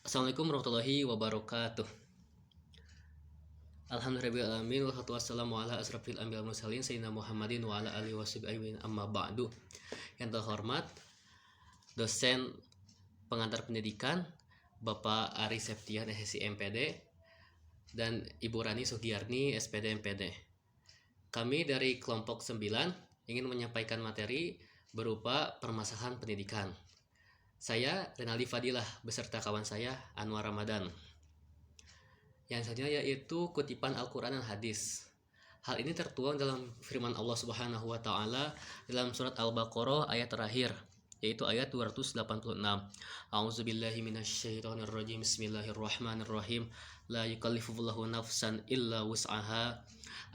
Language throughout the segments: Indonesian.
Assalamualaikum warahmatullahi wabarakatuh. Alhamdulillahirabbil alamin wassalamu ala asrofil anbiya'i wal mursalin sayyidina Muhammadin wa ala alihi washabihi amma ba'du. Yang terhormat dosen pengantar pendidikan Bapak Ari Septian SSI MPD dan Ibu Rani Sugiyarni SPD MPD. Kami dari kelompok 9 ingin menyampaikan materi berupa permasalahan pendidikan. Saya Renaldi Fadilah beserta kawan saya Anwar Ramadan. Yang selanjutnya yaitu kutipan Al-Quran dan Hadis. Hal ini tertuang dalam firman Allah Subhanahu wa Ta'ala dalam surat Al-Baqarah ayat terakhir, yaitu ayat 286. A'udzubillahi minasyaitonirrajim. Bismillahirrahmanirrahim. La yukallifullahu nafsan illa wus'aha.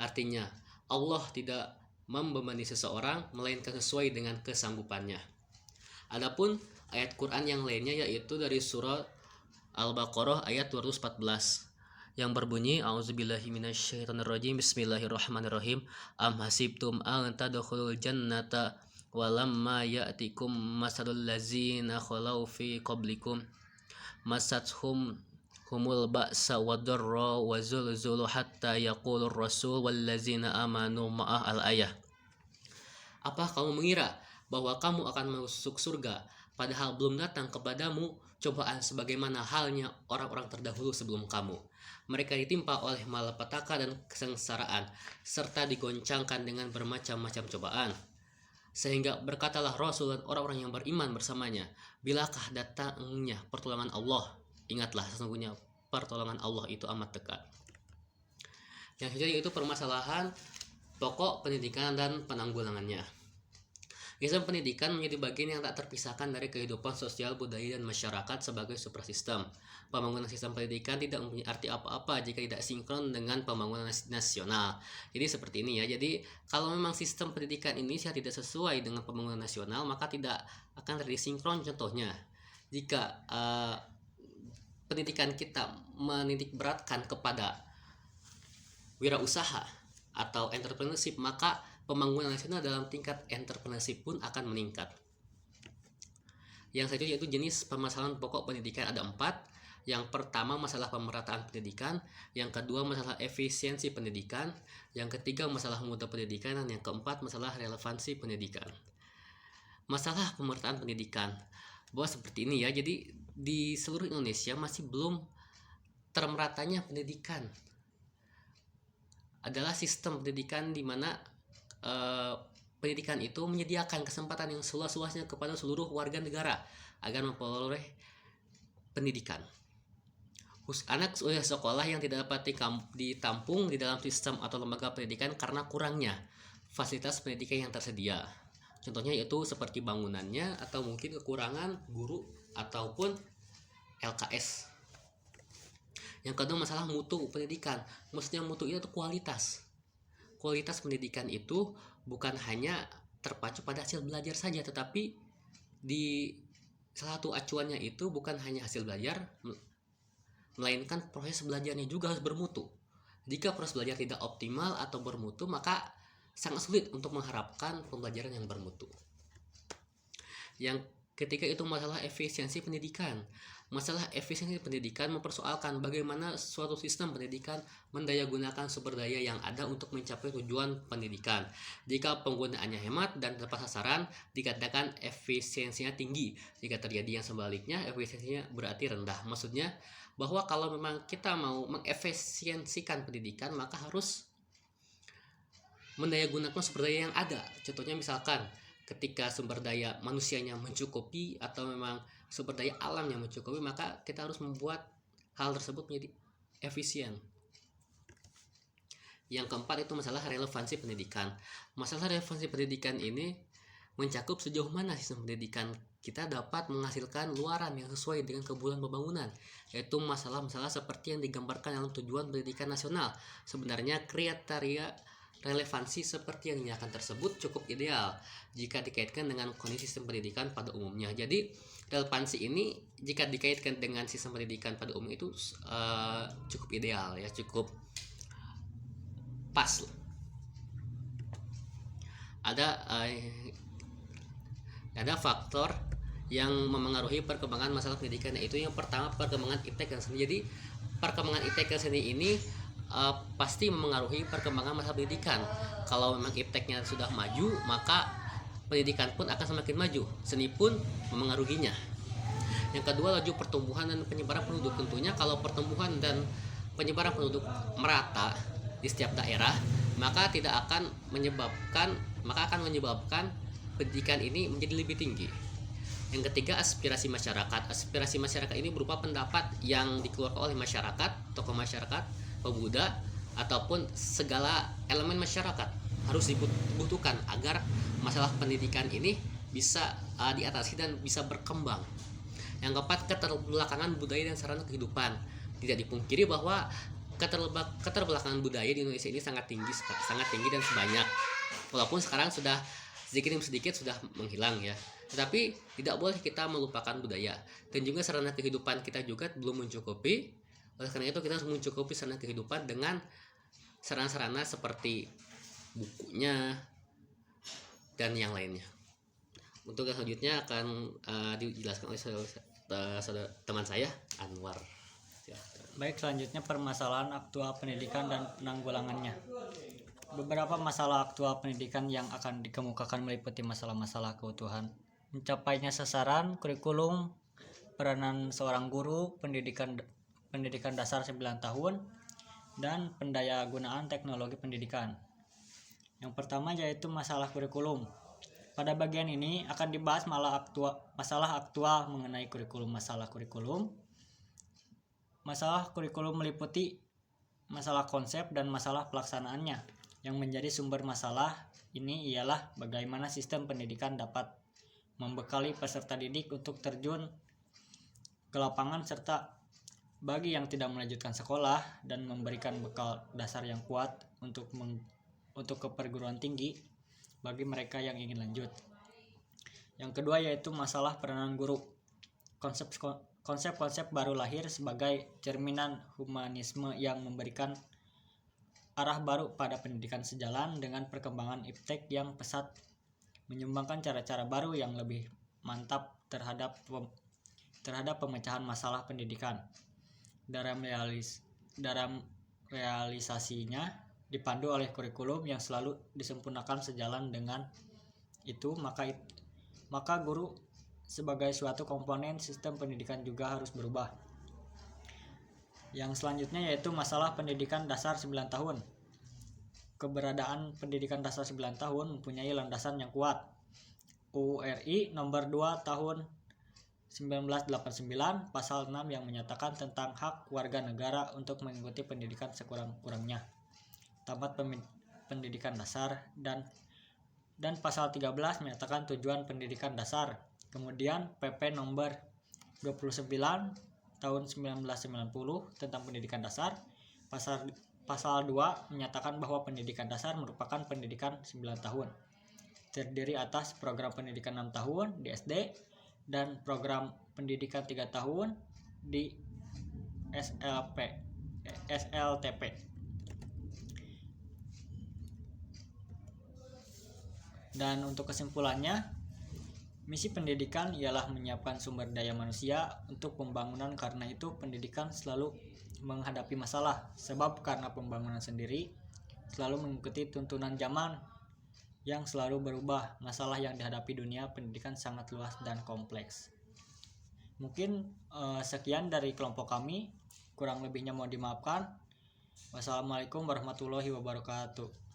Artinya, Allah tidak membebani seseorang melainkan sesuai dengan kesanggupannya. Adapun ayat Quran yang lainnya yaitu dari surat Al-Baqarah ayat 214 yang berbunyi A'udzubillahi minasyaitonirrajim. Bismillahirrahmanirrahim. Am hasibtum an tadkhulul jannata walamma ya'tikum masalul ladzina khalau fi qablikum masathum humul ba'sa wadarra wa zulzulu hatta yaqulur rasul wallazina amanu ma'ah al-ayah. Apa kamu mengira bahwa kamu akan masuk surga padahal belum datang kepadamu cobaan sebagaimana halnya orang-orang terdahulu sebelum kamu? Mereka ditimpa oleh malapetaka dan kesengsaraan serta digoncangkan dengan bermacam-macam cobaan. Sehingga berkatalah Rasul dan orang-orang yang beriman bersamanya, bilakah datangnya pertolongan Allah? Ingatlah, sesungguhnya pertolongan Allah itu amat dekat. Yang selanjutnya yaitu permasalahan pokok pendidikan dan penanggulangannya. Sistem pendidikan menjadi bagian yang tak terpisahkan dari kehidupan sosial, budaya, dan masyarakat sebagai suprasistem. Pembangunan sistem pendidikan tidak mempunyai arti apa-apa jika tidak sinkron dengan pembangunan nasional. Jadi seperti ini ya. Jadi kalau memang sistem pendidikan Indonesia tidak sesuai dengan pembangunan nasional, maka tidak akan terjadi sinkron. Contohnya, jika pendidikan kita menitik beratkan kepada wirausaha atau entrepreneurship, maka pembangunan nasional dalam tingkat entrepreneurship pun akan meningkat. Yang selanjutnya yaitu jenis permasalahan pokok pendidikan ada 4. Yang pertama masalah pemerataan pendidikan, yang kedua masalah efisiensi pendidikan, yang ketiga masalah mutu pendidikan, dan yang keempat masalah relevansi pendidikan. Masalah pemerataan pendidikan bahwa seperti ini ya. Jadi di seluruh Indonesia masih belum termeratanya pendidikan. Adalah sistem pendidikan di mana pendidikan itu menyediakan kesempatan yang seluas-luasnya kepada seluruh warga negara agar memperoleh pendidikan. Anak usia sekolah yang tidak dapat ditampung di dalam sistem atau lembaga pendidikan karena kurangnya fasilitas pendidikan yang tersedia. Contohnya yaitu seperti bangunannya atau mungkin kekurangan guru ataupun LKS. Yang kedua masalah mutu pendidikan. Maksudnya mutu itu kualitas. Kualitas pendidikan itu bukan hanya terpacu pada hasil belajar saja, tetapi di salah satu acuannya itu bukan hanya hasil belajar, melainkan proses belajarnya juga harus bermutu. Jika proses belajar tidak optimal atau bermutu, maka sangat sulit untuk mengharapkan pembelajaran yang bermutu. Yang ketiga itu masalah efisiensi pendidikan. Masalah efisiensi pendidikan mempersoalkan bagaimana suatu sistem pendidikan mendayagunakan sumber daya yang ada untuk mencapai tujuan pendidikan. Jika penggunaannya hemat dan tepat sasaran, dikatakan efisiensinya tinggi. Jika terjadi yang sebaliknya, efisiensinya berarti rendah. Maksudnya bahwa kalau memang kita mau mengefisiensikan pendidikan, maka harus mendayagunakan sumber daya yang ada. Contohnya misalkan ketika sumber daya manusianya mencukupi atau memang sumber daya alam yang mencukupi, maka kita harus membuat hal tersebut menjadi efisien. Yang keempat itu masalah relevansi pendidikan. Masalah relevansi pendidikan ini mencakup sejauh mana sistem pendidikan kita dapat menghasilkan luaran yang sesuai dengan kebutuhan pembangunan, yaitu masalah-masalah seperti yang digambarkan dalam tujuan pendidikan nasional. Sebenarnya kriteria relevansi seperti yang dinyatakan tersebut cukup ideal jika dikaitkan dengan kondisi sistem pendidikan pada umumnya. Jadi relevansi ini jika dikaitkan dengan sistem pendidikan pada umumnya itu cukup ideal ya, cukup pas. Ada faktor yang memengaruhi perkembangan masalah pendidikan, yaitu yang pertama perkembangan iptek dan seni. Jadi perkembangan iptek dan seni ini pasti memengaruhi perkembangan masalah pendidikan. Kalau memang ipteknya sudah maju, maka pendidikan pun akan semakin maju, seni pun memengaruhinya. Yang kedua, laju pertumbuhan dan penyebaran penduduk. Tentunya kalau pertumbuhan dan penyebaran penduduk merata di setiap daerah, maka akan menyebabkan pendidikan ini menjadi lebih tinggi. Yang ketiga, aspirasi masyarakat. Aspirasi masyarakat ini berupa pendapat yang dikeluarkan oleh masyarakat, tokoh masyarakat, pemuda, ataupun segala elemen masyarakat harus dibutuhkan agar masalah pendidikan ini bisa diatasi dan bisa berkembang. Yang keempat, keterbelakangan budaya dan sarana kehidupan. Tidak dipungkiri bahwa keterbelakangan budaya di Indonesia ini sangat tinggi dan sebanyak. Walaupun sekarang sudah sedikit demi sedikit sudah menghilang ya. Tetapi tidak boleh kita melupakan budaya, dan juga sarana kehidupan kita juga belum mencukupi. Oleh karena itu kita harus mencukupi sarana kehidupan dengan sarana-sarana seperti bukunya dan yang lainnya. Untuk yang selanjutnya akan dijelaskan oleh teman saya Anwar. Baik, selanjutnya permasalahan aktual pendidikan dan penanggulangannya. Beberapa masalah aktual pendidikan yang akan dikemukakan meliputi masalah-masalah keutuhan mencapainya sasaran kurikulum, peranan seorang guru, pendidikan dasar 9 tahun, dan pendayagunaan teknologi pendidikan. Yang pertama yaitu masalah kurikulum. Pada bagian ini akan dibahas masalah aktual mengenai kurikulum. Masalah kurikulum meliputi masalah konsep dan masalah pelaksanaannya. Yang menjadi sumber masalah ini ialah bagaimana sistem pendidikan dapat membekali peserta didik untuk terjun ke lapangan, serta bagi yang tidak melanjutkan sekolah dan memberikan bekal dasar yang kuat untuk ke perguruan tinggi bagi mereka yang ingin lanjut. Yang kedua yaitu masalah peranan guru. Konsep-konsep baru lahir sebagai cerminan humanisme yang memberikan arah baru pada pendidikan sejalan dengan perkembangan iptek yang pesat, menyumbangkan cara-cara baru yang lebih mantap terhadap pemecahan masalah pendidikan. Dalam realisasinya dipandu oleh kurikulum yang selalu disempurnakan. Sejalan dengan itu, maka guru sebagai suatu komponen sistem pendidikan juga harus berubah. Yang selanjutnya yaitu masalah pendidikan dasar 9 tahun. Keberadaan pendidikan dasar 9 tahun mempunyai landasan yang kuat. UU RI nomor 2 tahun 1989 pasal 6 yang menyatakan tentang hak warga negara untuk mengikuti pendidikan sekurang-kurangnya, tamat pendidikan dasar, dan pasal 13 menyatakan tujuan pendidikan dasar. Kemudian PP nomor 29 tahun 1990 tentang pendidikan dasar, pasal 2 menyatakan bahwa pendidikan dasar merupakan pendidikan 9 tahun, terdiri atas program pendidikan 6 tahun di SD dan program pendidikan 3 tahun di SLTP. Dan untuk kesimpulannya, misi pendidikan ialah menyiapkan sumber daya manusia untuk pembangunan. Karena itu pendidikan selalu menghadapi masalah, sebab karena pembangunan sendiri selalu mengikuti tuntunan zaman yang selalu berubah. Masalah yang dihadapi dunia pendidikan sangat luas dan kompleks. Mungkin sekian dari kelompok kami, kurang lebihnya mohon dimaafkan. Wassalamualaikum warahmatullahi wabarakatuh.